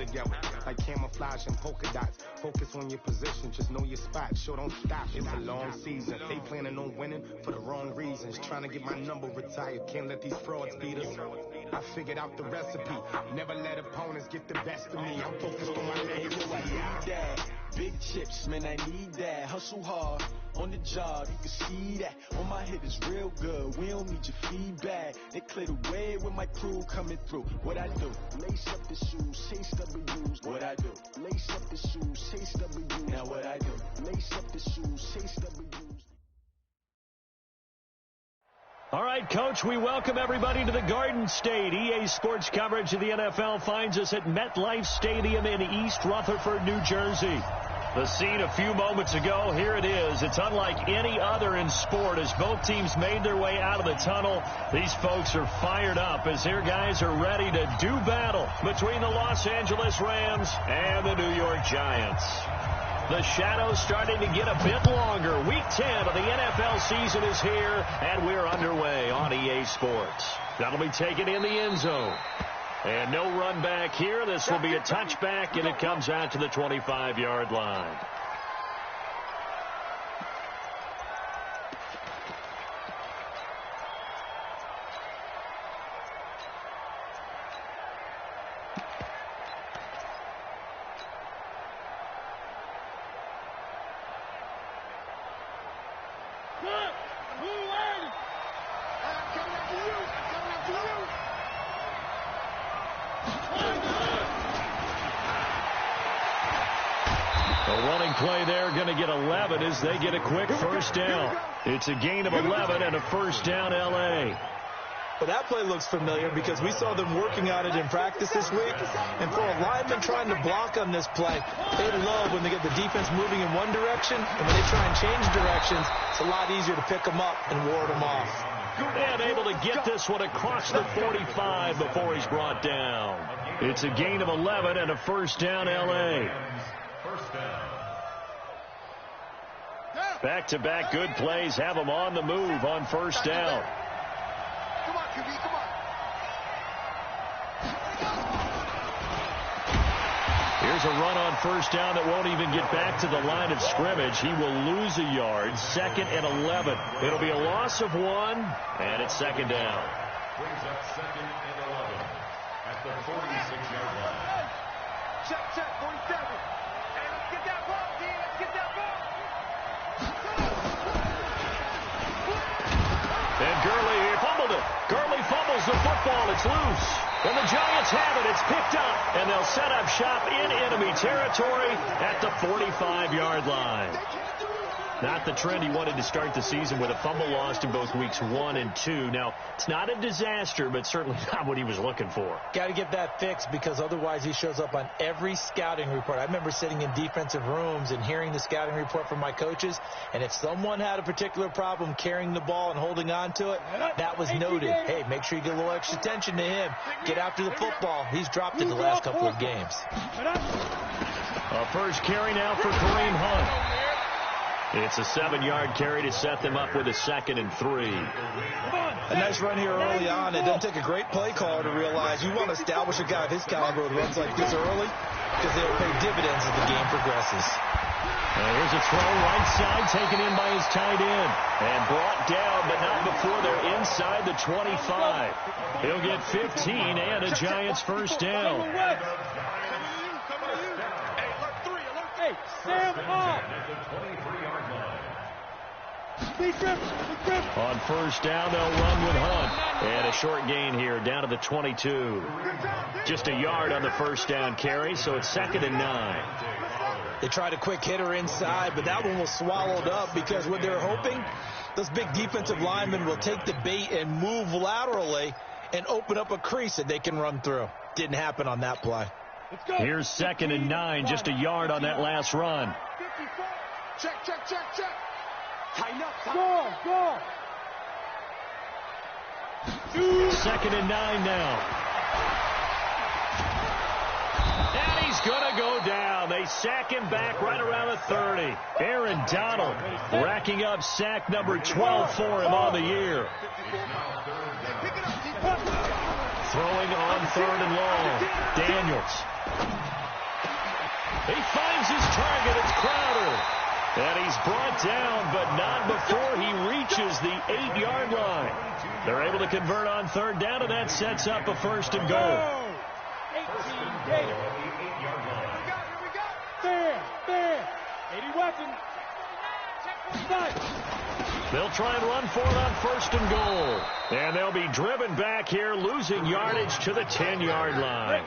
together. Like camouflage and polka dots. Focus on your position, just know your spot. Sure, don't stop. It's a long season. They planning on winning for the wrong reasons. Trying to get my number retired. Can't let these frauds beat us. I figured out the recipe. Never let opponents get the best of me. I'm focused on my legacy. Big chips, man, I need that. Hustle hard on the job, you can see that. On my head is real good. We don't need your feedback. They clear the way with my crew coming through. What I do? Lace up the shoes, chase W's. What I do? Lace up the shoes, chase W's. Now what I do? Lace up the shoes, chase W's. All right, Coach, we welcome everybody to the Garden State. EA Sports coverage of the NFL finds us at MetLife Stadium in East Rutherford, New Jersey. The scene a few moments ago, here it is. It's unlike any other in sport as both teams made their way out of the tunnel. These folks are fired up as their guys are ready to do battle between the Los Angeles Rams and the New York Giants. The shadow's starting to get a bit longer. Week 10 of the NFL season is here, and we're underway on EA Sports. That'll be taken in the end zone. And no run back here. This will be a touchback, and it comes out to the 25-yard line. Play there, going to get 11 as they get a quick first down. It's a gain of 11 and a first down, L.A. Well, that play looks familiar because we saw them working on it in practice this week. And for a lineman trying to block on this play, they love when they get the defense moving in one direction. And when they try and change directions, it's a lot easier to pick them up and ward them off. And able to get this one across the 45 before he's brought down. It's a gain of 11 and a first down, L.A. First down. Back-to-back good plays have them on the move on first down. Come on, QB, come on. Here's a run on first down that won't even get back to the line of scrimmage. He will lose a yard. Second and 11. It'll be a loss of 1, and it's second down. Brings up second and 11 at the 46-yard line. Check, 47. Hey, let's get that ball, D. Let's get that ball. And Gurley fumbled it. Gurley fumbles the football. It's loose. And the Giants have it. It's picked up. And they'll set up shop in enemy territory at the 45-yard line. Not the trend he wanted to start the season with a fumble lost in both weeks 1 and 2. Now, it's not a disaster, but certainly not what he was looking for. Got to get that fixed because otherwise he shows up on every scouting report. I remember sitting in defensive rooms and hearing the scouting report from my coaches, and if someone had a particular problem carrying the ball and holding on to it, that was noted. Hey, make sure you get a little extra attention to him. Get after the football. He's dropped it the last couple of games. A first carry now for Kareem Hunt. It's a 7-yard carry to set them up with a 2nd and 3. A nice run here early on. It doesn't take a great play caller to realize you want to establish a guy of his caliber with runs like this early because they'll pay dividends as the game progresses. Here's a throw right side taken in by his tight end and brought down, but not before they're inside the 25. He'll get 15 and a Giants first down. Sam up. On first down, they'll run with Hunt. And a short gain here down to the 22. Just a yard on the first down carry, so it's 2nd and 9. They tried a quick hitter inside, but that one was swallowed up because what they're hoping, those big defensive linemen will take the bait and move laterally and open up a crease that they can run through. Didn't happen on that play. Here's 2nd and 9, just a yard on that last run. Check. Tighten up. Go. 2nd and 9 now. And he's going to go down. They sack him back right around the 30. Aaron Donald racking up sack number 12 for him on the year. Throwing on 3rd and long. Daniels. He finds his target. It's Crowder. And he's brought down, but not before he reaches the 8-yard line. They're able to convert on third down, and that sets up a first and goal. 18, there. 80 weapon. They'll try and run for it on first and goal. And they'll be driven back here, losing yardage to the 10-yard line.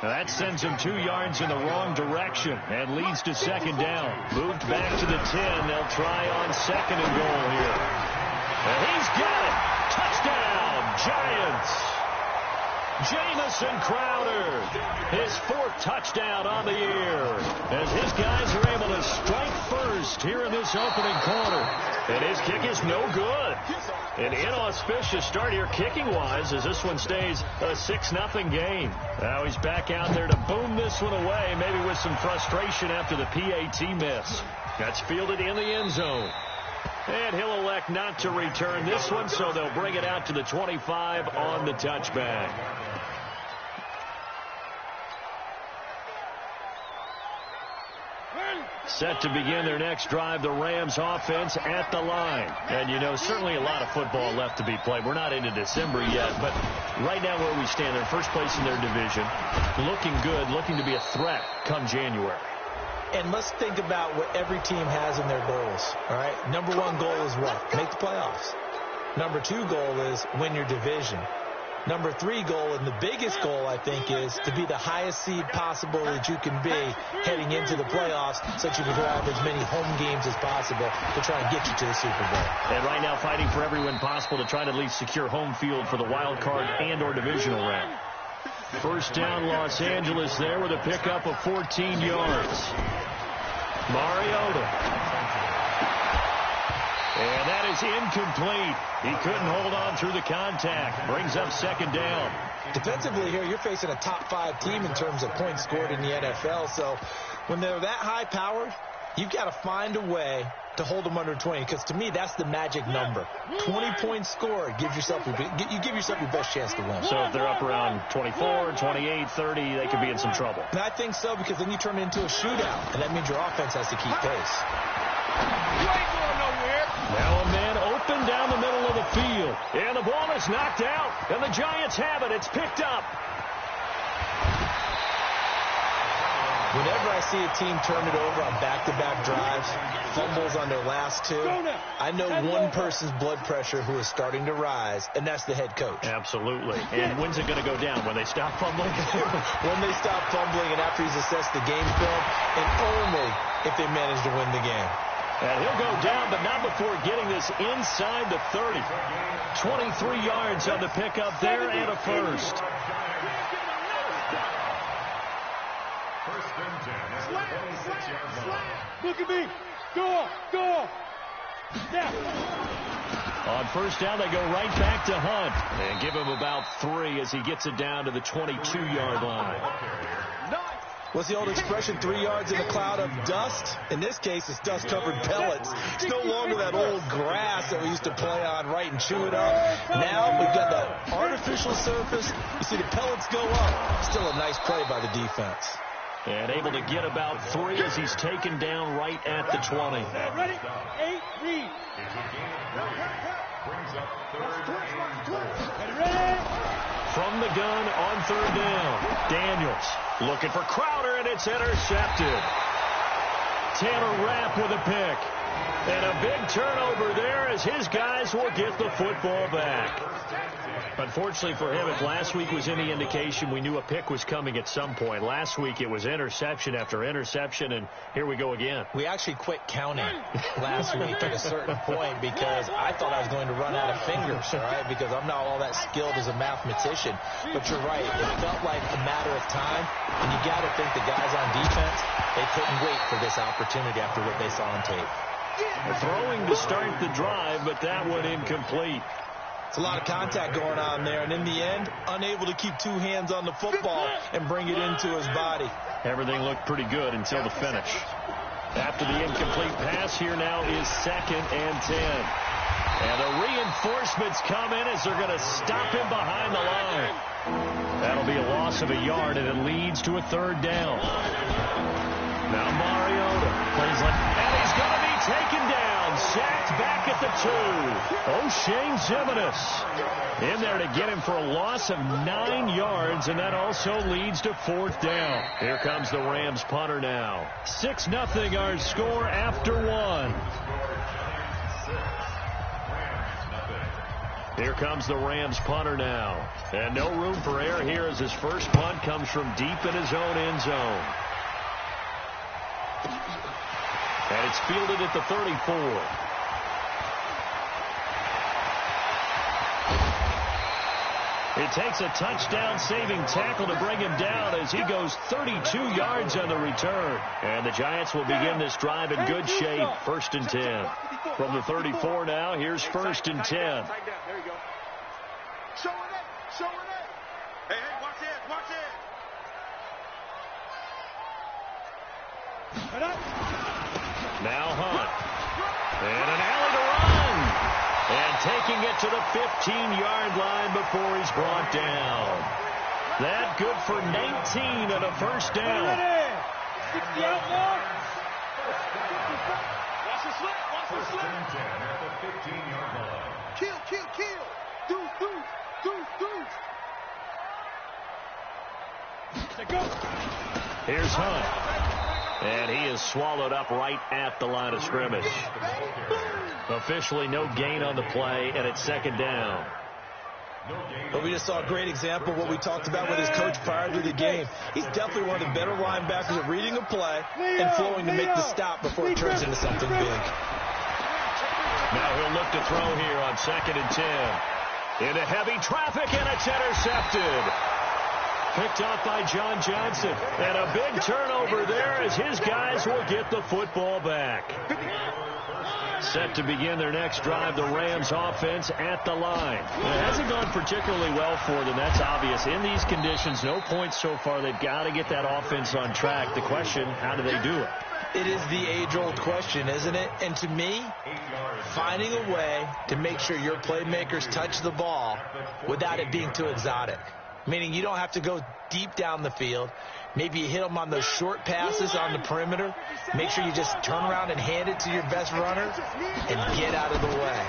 Now that sends them 2 yards in the wrong direction and leads to second down. Moved back to the 10. They'll try on second and goal here. And he's got it. Touchdown, Giants. Jamison Crowder, his 4th touchdown on the year, as his guys are able to strike first here in this opening quarter. And his kick is no good. An inauspicious start here kicking-wise as this one stays a 6-0 game. Now he's back out there to boom this one away, maybe with some frustration after the PAT miss. That's fielded in the end zone. And he'll elect not to return this one, so they'll bring it out to the 25 on the touchback. Set to begin their next drive, the Rams offense at the line. And, you know, certainly a lot of football left to be played. We're not into December yet, but right now where we stand, they're first place in their division, looking good, looking to be a threat come January. And let's think about what every team has in their goals, all right? Number 1 goal is what? Make the playoffs. Number 2 goal is win your division. Number 3 goal, and the biggest goal, I think, is to be the highest seed possible that you can be heading into the playoffs so that you can have as many home games as possible to try and get you to the Super Bowl. And right now fighting for every win possible to try to at least secure home field for the wild card and or divisional round. First down, Los Angeles there with a pickup of 14 yards. Mariota. And that is incomplete. He couldn't hold on through the contact. Brings up second down. Defensively here, you're facing a top 5 team in terms of points scored in the NFL. So when they're that high-powered, you've got to find a way to hold them under 20, because to me, that's the magic number. 20 points scored, you give yourself your best chance to win. So if they're up around 24, 28, 30, they could be in some trouble. And I think so, because then you turn it into a shootout, and that means your offense has to keep pace. You ain't going nowhere. Now a man open down the middle of the field. And the ball is knocked out. And the Giants have it. It's picked up. Whenever I see a team turn it over on back-to-back drives, fumbles on their last 2, I know one person's blood pressure who is starting to rise, and that's the head coach. Absolutely. And when's it going to go down? When they stop fumbling? When they stop fumbling and after he's assessed the game film, and only if they manage to win the game. And he'll go down, but not before getting this inside the 30. 23 yards on the pickup there and a first. Look at me. Go. Now. On first down, they go right back to Hunt. And give him about 3 as he gets it down to the 22-yard line. What's the old expression, 3 yards in a cloud of dust? In this case, it's dust-covered pellets. It's no longer that old grass that we used to play on, right, and chew it up. Now we've got that artificial surface. You see the pellets go up. Still a nice play by the defense. And able to get about 3 as he's taken down right at the 20. Ready? 8, read. Brings up third and 4. Ready? From the gun on third down. Daniels looking for Crowder, and it's intercepted. Taylor Rapp with a pick. And a big turnover there as his guys will get the football back. Unfortunately for him, if last week was any indication, we knew a pick was coming at some point. Last week it was interception after interception, and here we go again. We actually quit counting last week at a certain point because I thought I was going to run out of fingers, all right, because I'm not all that skilled as a mathematician. But you're right. It felt like a matter of time, and you got to think the guys on defense, they couldn't wait for this opportunity after what they saw on tape. Throwing to start the drive, but that one incomplete. It's a lot of contact going on there, and in the end, unable to keep 2 hands on the football and bring it into his body. Everything looked pretty good until the finish. After the incomplete pass, here now is 2nd and 10. And the reinforcements come in as they're going to stop him behind the line. That'll be a loss of a yard, and it leads to a third down. Now Mariota plays like, and he's going to be taken down. Sacked back at the 2. O'Shane Ximines in there to get him for a loss of 9 yards, and that also leads to 4th down. Here comes the Rams punter now. 6-0 our score after 1. Here comes the Rams punter now. And no room for error here as his first punt comes from deep in his own end zone. And it's fielded at the 34. It takes a touchdown-saving tackle to bring him down as he goes 32 yards on the return. And the Giants will begin this drive in good shape. 1st and 10. From the 34 now, here's 1st and 10. There you go. Show it. Hey, watch it. Now Hunt. And an alley to run. And taking it to the 15-yard line before he's brought down. That good for 19 and a 1st down. 60 out now. Watch the slip. First and 10 at the 15-yard line. Kill. Deuce. Here's Hunt. And he is swallowed up right at the line of scrimmage. Officially no gain on the play, and it's 2nd down. But we just saw a great example of what we talked about with his coach prior to the game. He's definitely one of the better linebackers at reading a play and flowing to make the stop before it turns into something big. Now he'll look to throw here on 2nd and 10. Into heavy traffic, and it's intercepted. Picked off by John Johnson. And a big turnover there as his guys will get the football back. Set to begin their next drive, the Rams offense at the line. It hasn't gone particularly well for them. That's obvious. In these conditions, no points so far. They've got to get that offense on track. The question, how do they do it? It is the age-old question, isn't it? And to me, finding a way to make sure your playmakers touch the ball without it being too exotic. Meaning you don't have to go deep down the field. Maybe you hit them on those short passes on the perimeter. Make sure you just turn around and hand it to your best runner and get out of the way.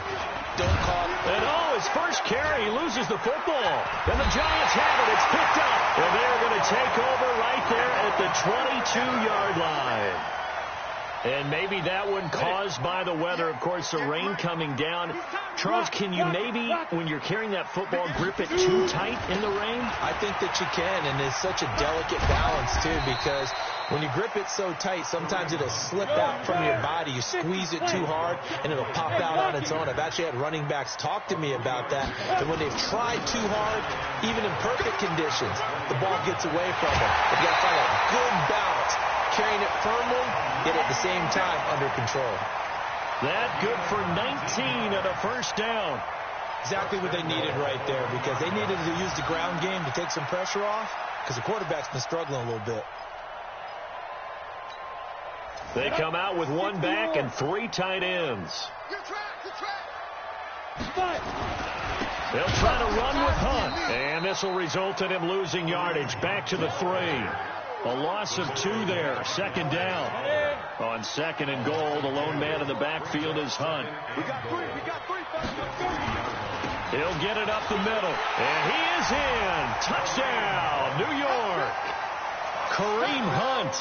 Don't call it. And his first carry, he loses the football. And the Giants have it. It's picked up. And they're going to take over right there at the 22-yard line. And maybe that one caused by the weather. Of course, the rain coming down. Charles, can you maybe, when you're carrying that football, grip it too tight in the rain? I think that you can, and it's such a delicate balance, too, because when you grip it so tight, sometimes it'll slip out from your body. You squeeze it too hard, and it'll pop out on its own. I've actually had running backs talk to me about that. And when they've tried too hard, even in perfect conditions, the ball gets away from them. They've got to find a good balance, carrying it firmly, yet at the same time under control. That good for 19 and a 1st down. Exactly what they needed right there, because they needed to use the ground game to take some pressure off, because the quarterback's been struggling a little bit. They come out with 1 back and 3 tight ends. They'll try to run with Hunt, and this will result in him losing yardage. Back to the 3. A loss of 2 there. 2nd down. On 2nd and goal, the lone man in the backfield is Hunt. We got 3. He'll get it up the middle. And he is in. Touchdown, New York. Kareem Hunt,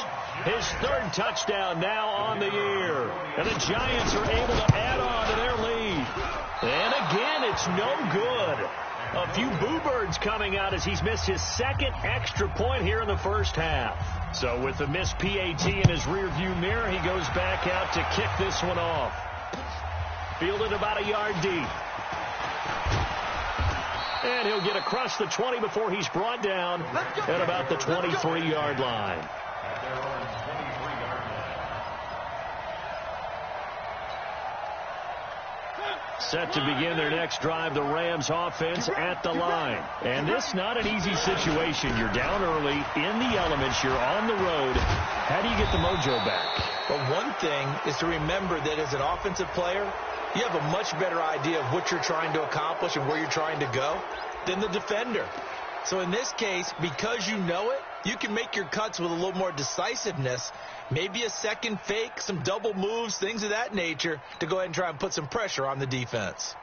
his 3rd touchdown now on the year. And the Giants are able to add on to their lead. And again, it's no good. A few boo birds coming out as he's missed his 2nd extra point here in the first half. So with the missed PAT in his rearview mirror, he goes back out to kick this one off. Fielded about a yard deep. And he'll get across the 20 before he's brought down at about the 23-yard line. Set to begin their next drive, the Rams offense at the line. And this not an easy situation. You're down early, in the elements, you're on the road. How do you get the mojo back? But one thing is to remember that as an offensive player, you have a much better idea of what you're trying to accomplish and where you're trying to go than the defender. So in this case, because you know it, you can make your cuts with a little more decisiveness. Maybe a second fake, some double moves, things of that nature to go ahead and try and put some pressure on the defense.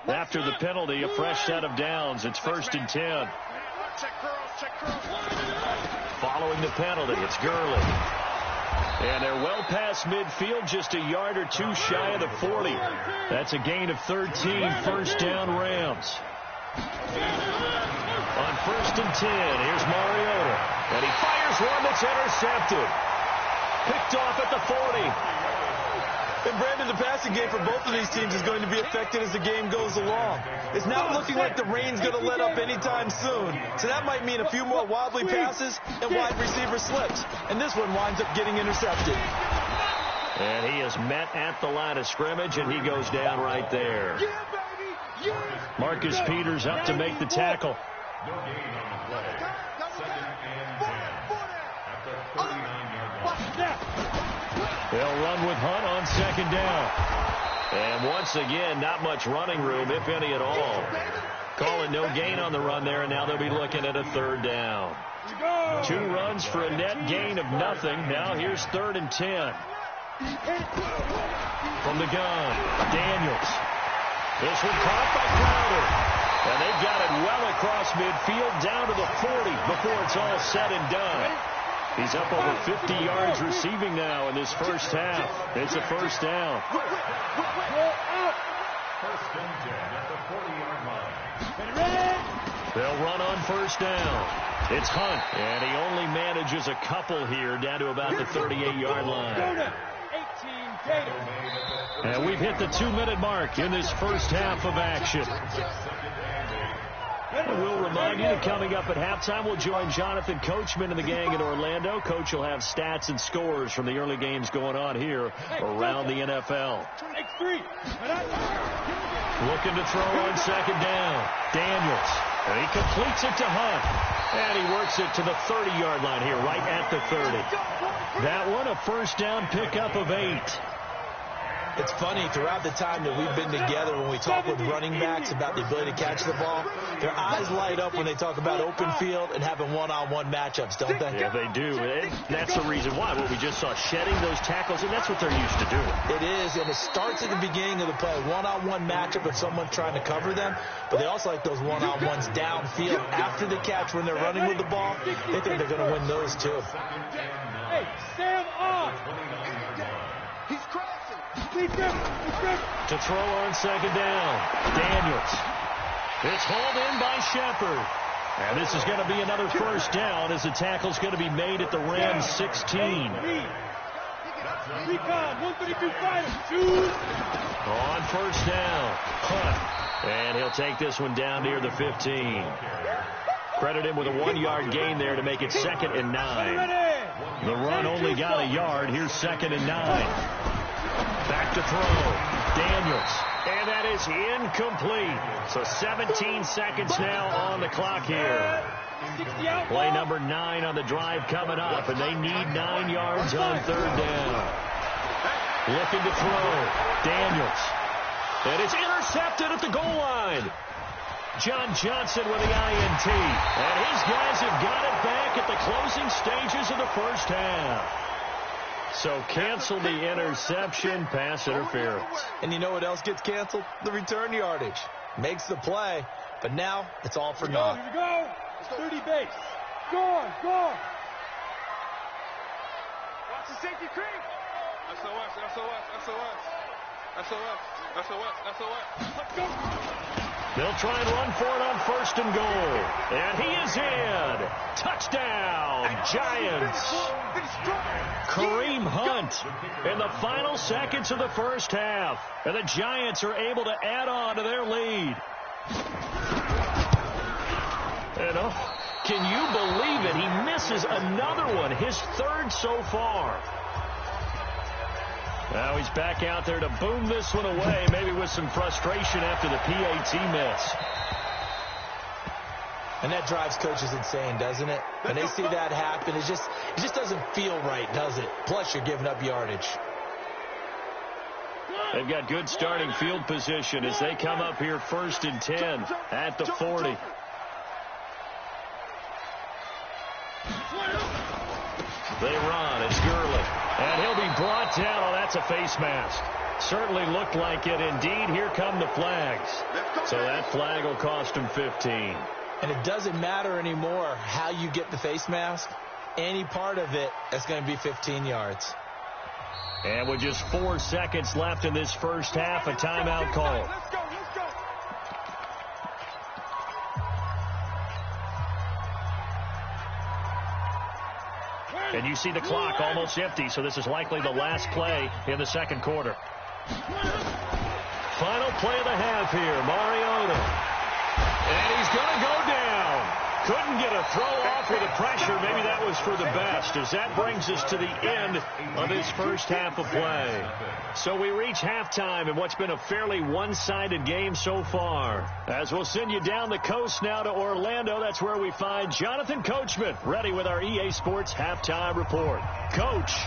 After the penalty, a fresh set of downs. It's 1st and 10. Following the penalty, it's Gurley. And they're well past midfield, just a yard or two shy of the 40. That's a gain of 13, 1st down Rams. On 1st and 10, here's Mariota. And he fires one that's intercepted. Picked off at the 40. And Brandon, the passing game for both of these teams is going to be affected as the game goes along. It's not looking like the rain's going to let up anytime soon. So that might mean a few more wobbly passes and wide receiver slips. And this one winds up getting intercepted. And he is met at the line of scrimmage, and he goes down right there. Marcus Peters up to make the tackle. No gain on the play. 2nd and 10 at the 39-yard line. They'll run with Hunt on 2nd down. And once again, not much running room, if any at all. Call it no gain on the run there, and now they'll be looking at a 3rd down. 2 runs for a net gain of nothing. Now here's 3rd and 10. From the gun, Daniels. This one caught by Crowder. And they've got it well across midfield down to the 40 before it's all said and done. He's up over 50 yards receiving now in this first half. It's a 1st down. 1st and 10 at the 40-yard line. They'll run on 1st down. It's Hunt, and he only manages a couple here down to about the 38-yard line. And we've hit the 2-minute mark in this first half of action. And we'll remind you that coming up at halftime, we'll join Jonathan Coachman and the gang in Orlando. Coach will have stats and scores from the early games going on here around the NFL. Looking to throw on 2nd down. Daniels. And he completes it to Hunt. And he works it to the 30-yard line here, right at the 30. That one, a 1st down pickup of 8. It's funny, throughout the time that we've been together, when we talk with running backs about the ability to catch the ball, their eyes light up when they talk about open field and having one-on-one matchups, don't they? Yeah, they do. And that's the reason why. What we just saw, shedding those tackles, and that's what they're used to doing. It is, and it starts at the beginning of the play, one-on-one matchup with someone trying to cover them, but they also like those one-on-ones downfield after the catch when they're running with the ball. They think they're going to win those, too. Hey, Sam on! He's crossing! To throw on 2nd down, Daniels. It's hauled in by Shepard. And this is going to be another 1st down as the tackle's going to be made at the Rams 16. On 1st down, Hunt. And he'll take this one down near the 15. Credit him with a 1-yard gain there to make it 2nd and 9. The run only got a yard. Here's 2nd and 9. Back to throw. Daniels. And that is incomplete. So 17 seconds now on the clock here. Play number 9 on the drive coming up, and they need 9 yards on 3rd down. Looking to throw. Daniels. And it's intercepted at the goal line. John Johnson with the INT. And his guys have got it back at the closing stages of the first half. So cancel the interception, pass interference. And you know what else gets canceled? The return yardage. Makes the play, but now it's all for naught. Here we go. It's 30 base. Go on, go on. Watch the safety creep. SOS, SOS, SOS. SOS, SOS, SOS. Let's go. They'll try and run for it on 1st and goal. And he is in. Touchdown, Giants. Kareem Hunt in the final seconds of the first half. And the Giants are able to add on to their lead. And can you believe it? He misses another one, his 3rd so far. Now he's back out there to boom this one away, maybe with some frustration after the PAT miss. And that drives coaches insane, doesn't it? When they see that happen, it just doesn't feel right, does it? Plus, you're giving up yardage. They've got good starting field position as they come up here 1st and 10 at the 40. They run. It's Gurley. And he'll be brought down. Oh, that's a face mask. Certainly looked like it. Indeed, here come the flags. So that flag will cost him 15. And it doesn't matter anymore how you get the face mask. Any part of it is going to be 15 yards. And with just 4 seconds left in this first half, a timeout call. Let's go. And you see the clock almost empty, so this is likely the last play in the second quarter. Final play of the half here, Mariota. And he's going to go down. Couldn't get a throw off with the pressure. Maybe that was for the best, as that brings us to the end of this first half of play. So we reach halftime in what's been a fairly one-sided game so far. As we'll send you down the coast now to Orlando, that's where we find Jonathan Coachman, ready with our EA Sports Halftime Report. Coach.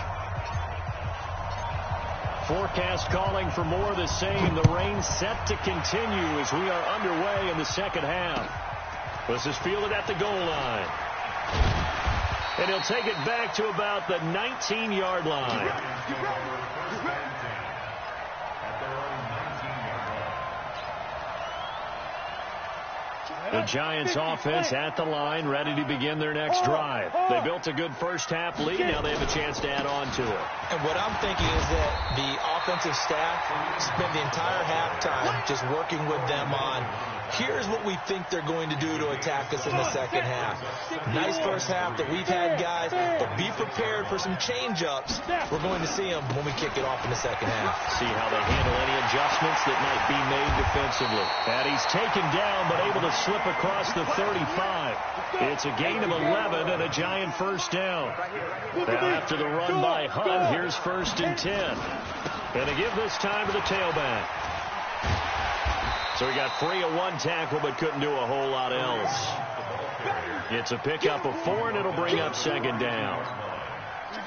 Forecast calling for more of the same. The rain set to continue as we are underway in the second half. This is fielded at the goal line. And he'll take it back to about the 19-yard line. The Giants offense at the line, ready to begin their next drive. They built a good first half lead. Now they have a chance to add on to it. And what I'm thinking is that the offensive staff spent the entire halftime just working with them on, here's what we think they're going to do to attack us in the second half. Nice first half that we've had, guys, but be prepared for some change-ups. We're going to see them when we kick it off in the second half. See how they handle any adjustments that might be made defensively. And he's taken down, but able to slip across the 35. It's a gain of 11 and a Giant first down. Now after the run by Hunt, here's 1st and 10. And they give this time to the tailback. So he got free of one tackle, but couldn't do a whole lot else. It's a pickup of 4, and it'll bring up 2nd down.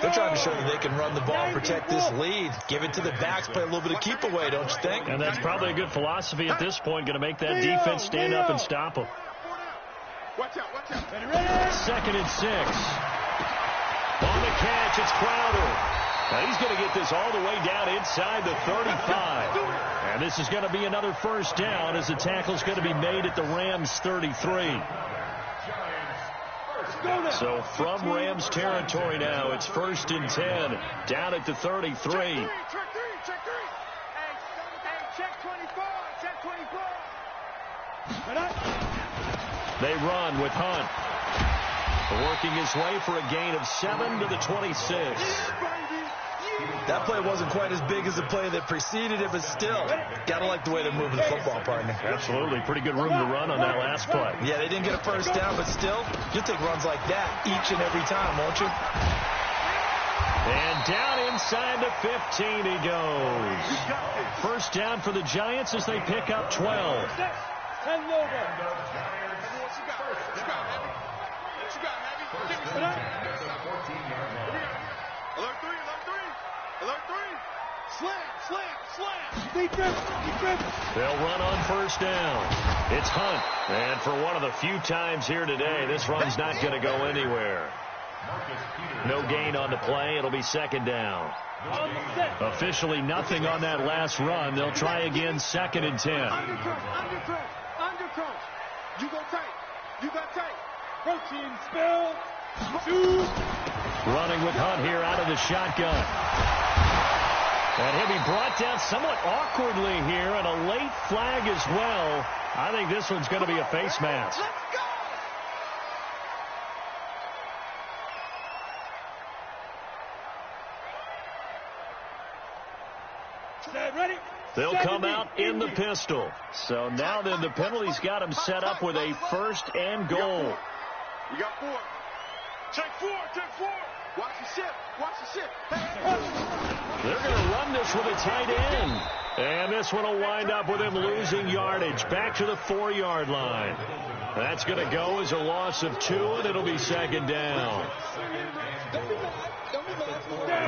They're trying to show that they can run the ball, protect this lead, give it to the backs, play a little bit of keep away, don't you think? And that's probably a good philosophy at this point, going to make that defense stand up and stop them. Watch out. 2nd and 6. On the catch, it's Crowder. Now he's going to get this all the way down inside the 35. And this is going to be another first down as the tackle's going to be made at the Rams 33. So from Rams territory now, it's 1st and 10, down at the 33. Check 3. Hey, check 24. Check 24. They run with Hunt. Working his way for a gain of 7 to the 26. That play wasn't quite as big as the play that preceded it, but still, got to like the way they're moving the football, partner. Absolutely. Pretty good room to run on that last play. Yeah, they didn't get a first down, but still, you'll take runs like that each and every time, won't you? And down inside the 15 he goes. First down for the Giants as they pick up 12. They'll run on first down. It's Hunt. And for one of the few times here today, this run's not going to go anywhere. No gain on the play. It'll be 2nd down. Officially nothing on that last run. They'll try again 2nd and 10. Undercross. You go tight. You got tight. Protein spill. 2. Running with Hunt here out of the shotgun. And he'll be brought down somewhat awkwardly here, and a late flag as well. I think this one's going to be a face mask. Let's go. Ready? They'll come out in the pistol. So now then the penalty's got him set up with a 1st and goal. You got 4. Check 4. Watch the ship. They're going to run this with a tight end. And this one will wind up with him losing yardage back to the 4-yard line. That's going to go as a loss of 2, and it'll be 2nd down.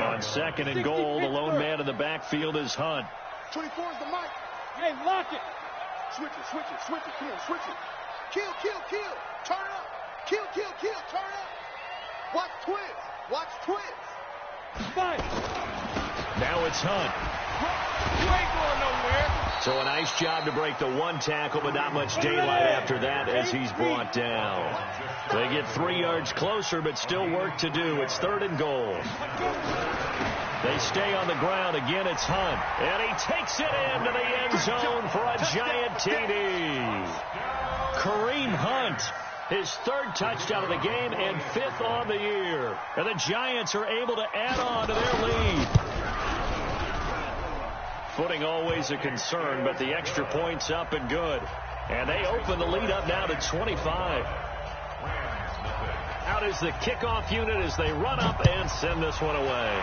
On 2nd and goal, the lone man in the backfield is Hunt. 24 is the mic. Hey, lock it. Switch it. Come on, switch it. Kill. Turn up. Kill. Turn up. Watch twist. Watch twins. Fight. Now it's Hunt. You ain't going nowhere. So a nice job to break the one tackle, but not much daylight after that as he's brought down. They get 3 yards closer, but still work to do. It's 3rd and goal. They stay on the ground. Again, it's Hunt. And he takes it into the end zone for a giant TD. Kareem Hunt, his 3rd touchdown of the game and 5th on the year. And the Giants are able to add on to their lead. Footing always a concern, but the extra point's up and good. And they open the lead up now to 25. Out is the kickoff unit as they run up and send this one away.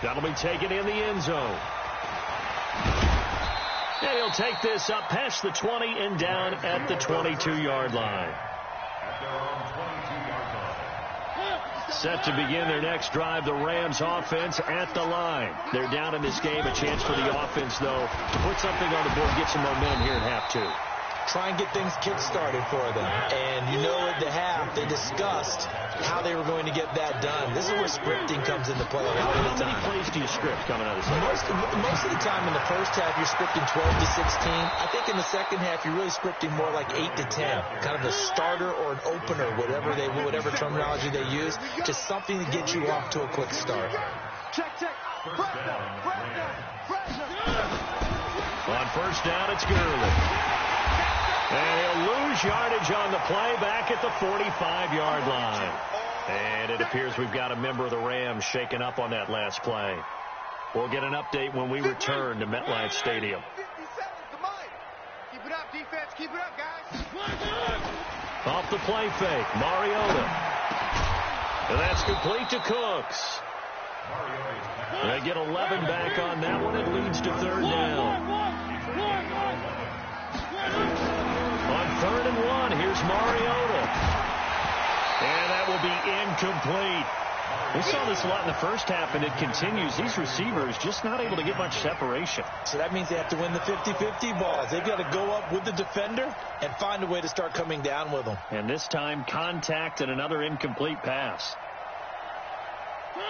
That'll be taken in the end zone. And he'll take this up past the 20 and down at the 22-yard line. Set to begin their next drive, the Rams offense at the line. They're down in this game. A chance for the offense, though, to put something on the board, get some momentum here at half 2. Try and get things kick-started for them. And you know at the half, they discussed how they were going to get that done. This is where scripting comes into play a lot of the time. How many plays do you script coming out of this? Most of the time in the first half, you're scripting 12 to 16. I think in the second half, you're really scripting more like 8 to 10. Kind of a starter or an opener, whatever terminology they use. Just something to get you off to a quick start. Check. On first down, it's Gurley. And he'll lose yardage on the play back at the 45-yard line. And it appears we've got a member of the Rams shaken up on that last play. We'll get an update when we return to MetLife Stadium. 57's the mic. Keep it up, defense. Keep it up, guys. Off the play fake, Mariota. And that's complete to Cooks. They get 11 back on that one. It leads to 3rd down. On 3rd and 1, here's Mariota. And that will be incomplete. We saw this a lot in the first half, and it continues. These receivers just not able to get much separation. So that means they have to win the 50-50 balls. They've got to go up with the defender and find a way to start coming down with them. And this time, contact and another incomplete pass.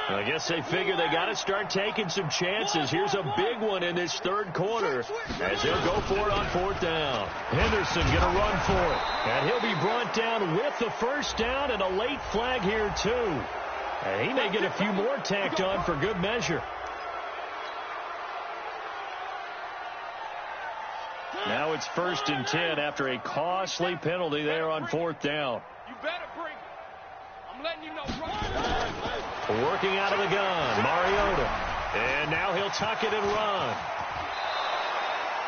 I guess they figure they got to start taking some chances. Here's a big one in this 3rd quarter as he'll go for it on 4th down. Henderson going to run for it. And he'll be brought down with the first down and a late flag here, too. And he may get a few more tacked on for good measure. Now it's 1st and 10 after a costly penalty there on 4th down. You better bring it. I'm letting you know. Working out of the gun, Mariota. And now he'll tuck it and run.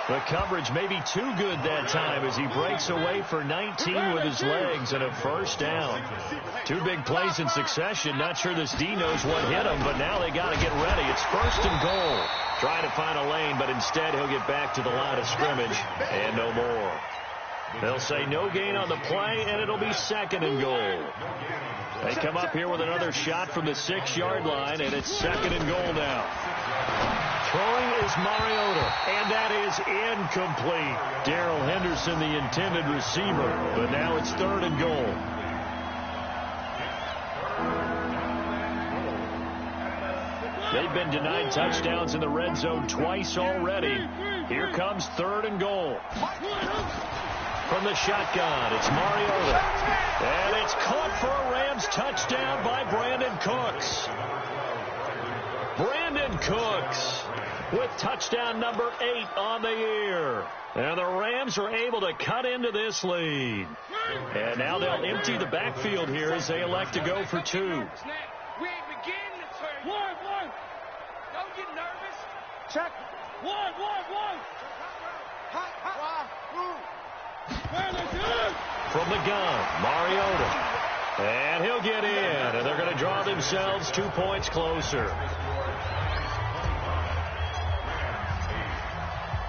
The coverage may be too good that time as he breaks away for 19 with his legs and a 1st down. 2 big plays in succession. Not sure this D knows what hit him, but now they got to get ready. It's 1st and goal. Trying to find a lane, but instead he'll get back to the line of scrimmage and no more. They'll say no gain on the play, and it'll be 2nd and goal. They come up here with another shot from the 6-yard line, and it's 2nd and goal now. Throwing is Mariota, and that is incomplete. Darrell Henderson, the intended receiver, but now it's 3rd and goal. They've been denied touchdowns in the red zone twice already. Here comes 3rd and goal. From the shotgun, it's Mariota. And it's caught for a Rams touchdown by Brandon Cooks. Brandon Cooks with touchdown number 8 on the year. And the Rams are able to cut into this lead. And now they'll empty the backfield here as they elect to go for 2. We ain't beginning to turn. One. Don't get nervous. Check. One. From the gun, Mariota. And he'll get in. And they're going to draw themselves 2 points closer.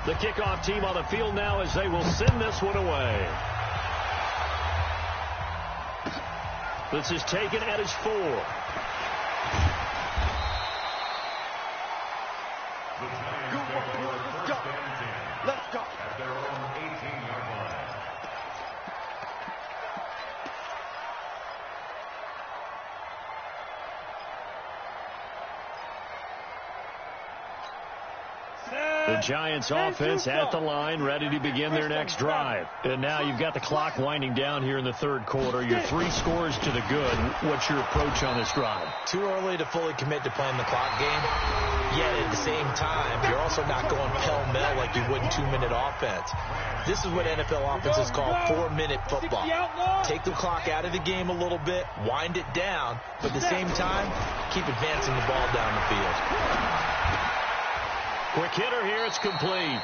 The kickoff team on the field now as they will send this one away. This is taken at his 4. Let's go. At their own 18-yard line. 1, The Giants offense at the line, ready to begin their next drive. And now you've got the clock winding down here in the third quarter. You're 3 scores to the good. What's your approach on this drive? Too early to fully commit to playing the clock game. Yet at the same time, you're also not going pell-mell like you would in 2-minute offense. This is what NFL offenses call 4-minute football. Take the clock out of the game a little bit, wind it down, but at the same time, keep advancing the ball down the field. Quick hitter here, it's complete.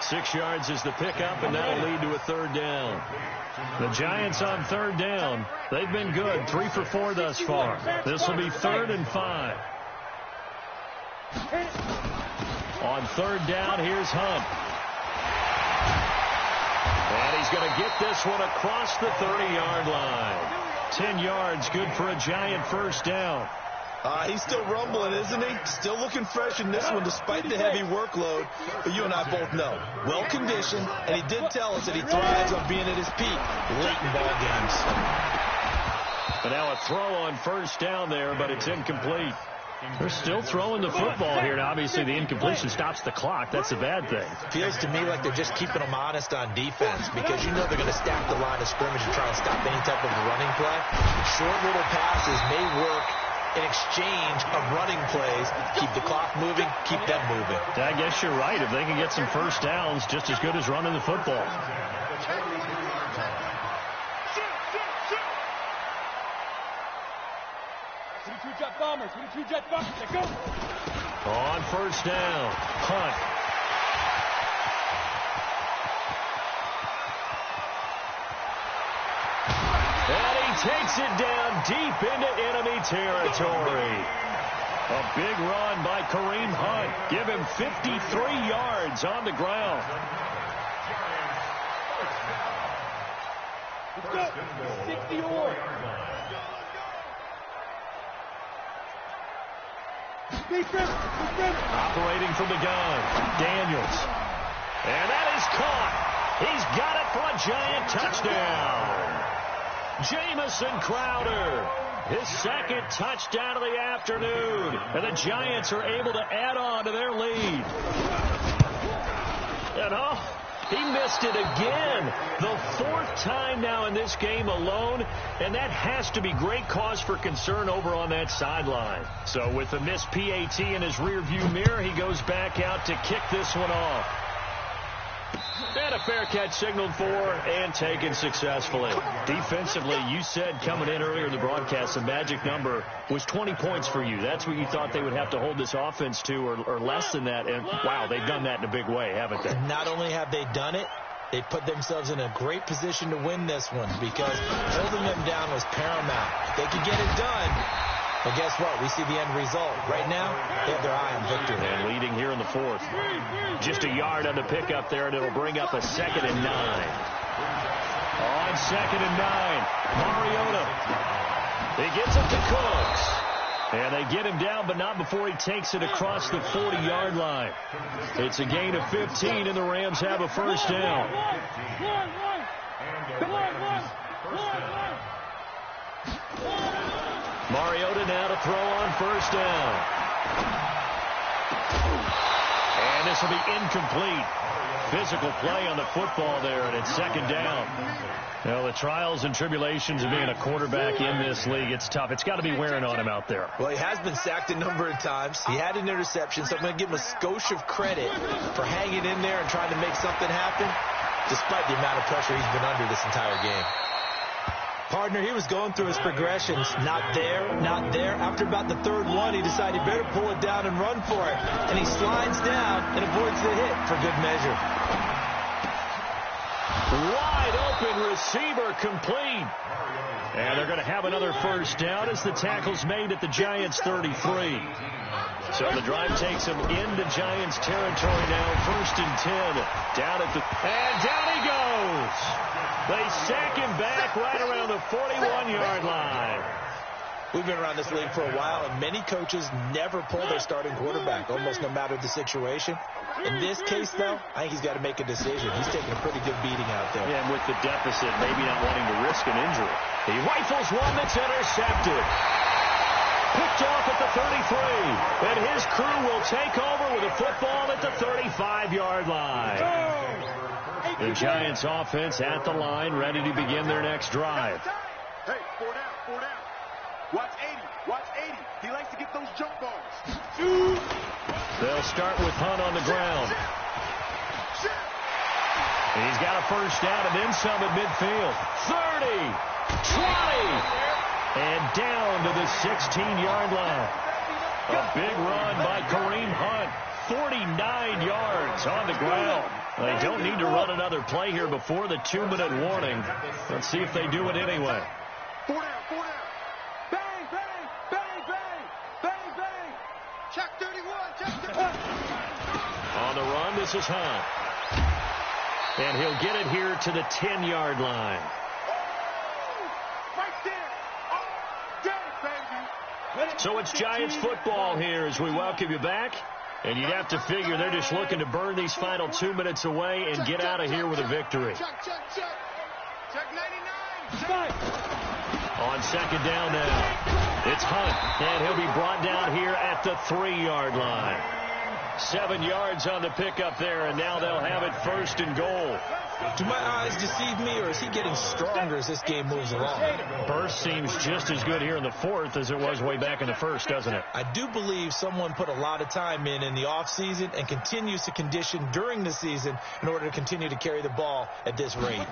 6 yards is the pickup, and that'll lead to a third down. The Giants on third down. They've been good, 3 for 4 thus far. This will be 3rd and 5. On third down, here's Hunt. And he's going to get this one across the 30-yard line. 10 yards, good for a Giant first down. He's still rumbling, isn't he? Still looking fresh in this one despite the heavy workload. But you and I both know, well-conditioned, and he did tell us that he thrives on being at his peak late in ball games. And now a throw on first down there, but it's incomplete. They're still throwing the football here. Now, obviously, the incompletion stops the clock. That's a bad thing. Feels to me like they're just keeping them honest on defense because you know they're going to stack the line of scrimmage and try and stop any type of running play. Short little passes may work in exchange of running plays. Keep the clock moving, keep them moving. I guess you're right. If they can get some first downs, just as good as running the football. On first down, Hunt. And he takes it down deep into enemy territory. A big run by Kareem Hunt. Give him 53 yards on the ground. Let's go. 60-yard. Operating from the gun, Daniels. And that is caught. He's got it for a Giant touchdown. Jamison Crowder, his 2nd touchdown of the afternoon. And the Giants are able to add on to their lead. And he missed it again. The 4th time now in this game alone, and that has to be great cause for concern over on that sideline. So with the missed PAT in his rearview mirror, he goes back out to kick this one off. And a fair catch signaled for and taken successfully. Defensively, you said coming in earlier in the broadcast, the magic number was 20 points for you. That's what you thought they would have to hold this offense to, or less than that. And, wow, they've done that in a big way, haven't they? Not only have they done it, they put themselves in a great position to win this one because holding them down was paramount. If they could get it done, well, guess what? We see the end result. Right now, they have their eye on victory. And leading here in the 4th. Just a yard on the pickup there, and it'll bring up a 2nd and 9. On 2nd and 9, Mariota. He gets it to Cooks. And they get him down, but not before he takes it across the 40-yard line. It's a gain of 15, and the Rams have a first down. Mariota now to throw on first down. And this will be incomplete. Physical play on the football there, and it's 2nd down. Well, the trials and tribulations of being a quarterback in this league, it's tough. It's got to be wearing on him out there. Well, he has been sacked a number of times. He had an interception, so I'm going to give him a skosh of credit for hanging in there and trying to make something happen, despite the amount of pressure he's been under this entire game. Partner, he was going through his progressions. Not there, not there. After about the 3rd one, he decided he better pull it down and run for it. And he slides down and avoids the hit for good measure. Wide open receiver complete. And they're going to have another first down as the tackle's made at the Giants' 33. So the drive takes him into Giants territory now. 1st and 10. Down at the... And down he goes. They sack him back right around the 41-yard line. We've been around this league for a while, and many coaches never pull their starting quarterback, almost no matter the situation. In this case, though, I think he's got to make a decision. He's taking a pretty good beating out there. Yeah, and with the deficit, maybe not wanting to risk an injury. He rifles one that's intercepted. Picked picked off at the 33. And his crew will take over with a football at the 35-yard line. The Giants offense at the line, ready to begin their next drive. Hey, 4 down, 4 down. Watch 80, watch 80. He likes to get those jump balls. They'll start with Hunt on the ground. He's got a first down and then some at midfield. 30, 20, and down to the 16-yard line. A big run by Kareem Hunt. 49 yards on the ground. They don't need to run another play here before the 2-minute warning. Let's see if they do it anyway. 4 down, 4 down. Bang, bang, bang, bang, bang, bang. Check 31, check 31. On the run, this is Hunt. And he'll get it here to the 10-yard line. Right there. Oh, dang, baby. So it's Giants football here as we welcome you back. And you'd have to figure they're just looking to burn these final 2 minutes away and get out of here with a victory. Check 99. On second down now, it's Hunt, and he'll be brought down here at the 3-yard line. 7 yards on the pickup there, and now they'll have it first and goal. Do my eyes deceive me, or is he getting stronger as this game moves along? Burst seems just as good here in the fourth as it was way back in the first, doesn't it? I do believe someone put a lot of time in the offseason and continues to condition during the season in order to continue to carry the ball at this rate.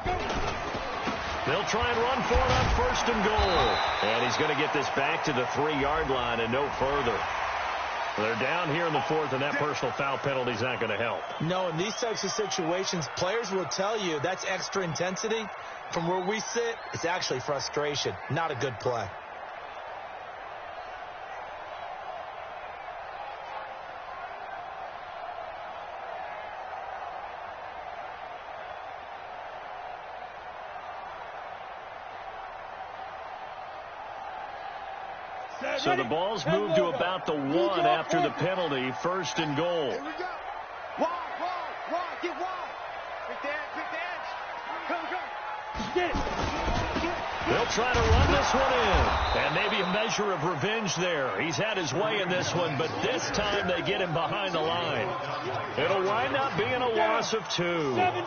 They'll try and run for it on first and goal. And he's going to get this back to the 3-yard line and no further. They're down here in the fourth, and that personal foul penalty is not going to help. No, in these types of situations, players will tell you that's extra intensity. From where we sit, it's actually frustration, not a good play. So the ball's moved to about the 1 after the penalty, first and goal. Here we go. Wide, get wide. Pick the edge. Go. Get it. They'll try to run this one in. And maybe a measure of revenge there. He's had his way in this one, but this time they get him behind the line. It'll wind up being a loss of 2.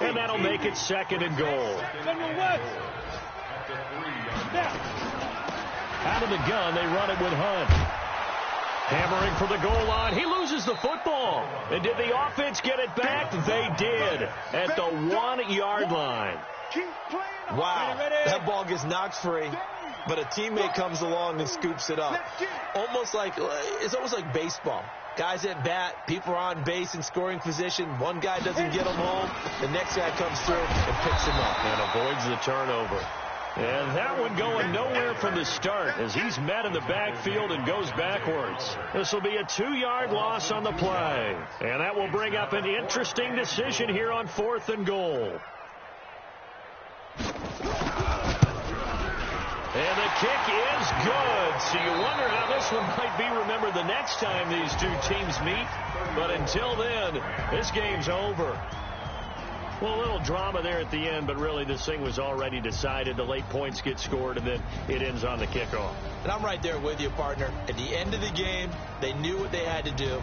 And that'll make it second and goal. Out of the gun, they run it with Hunt. Hammering for the goal line. He loses the football. And did the offense get it back? They did. At the 1-yard line. Wow. That ball gets knocked free, but a teammate comes along and scoops it up. It's almost like baseball. Guys at bat, people are on base in scoring position. One guy doesn't get him home. The next guy comes through and picks him up. And avoids the turnover. And that one going nowhere from the start as he's met in the backfield and goes backwards. This will be a 2-yard loss on the play. And that will bring up an interesting decision here on fourth and goal. And the kick is good. So you wonder how this one might be remembered the next time these two teams meet. But until then, this game's over. Well, a little drama there at the end, but really this thing was already decided. The late points get scored, and then it ends on the kickoff. And I'm right there with you, partner. At the end of the game, they knew what they had to do.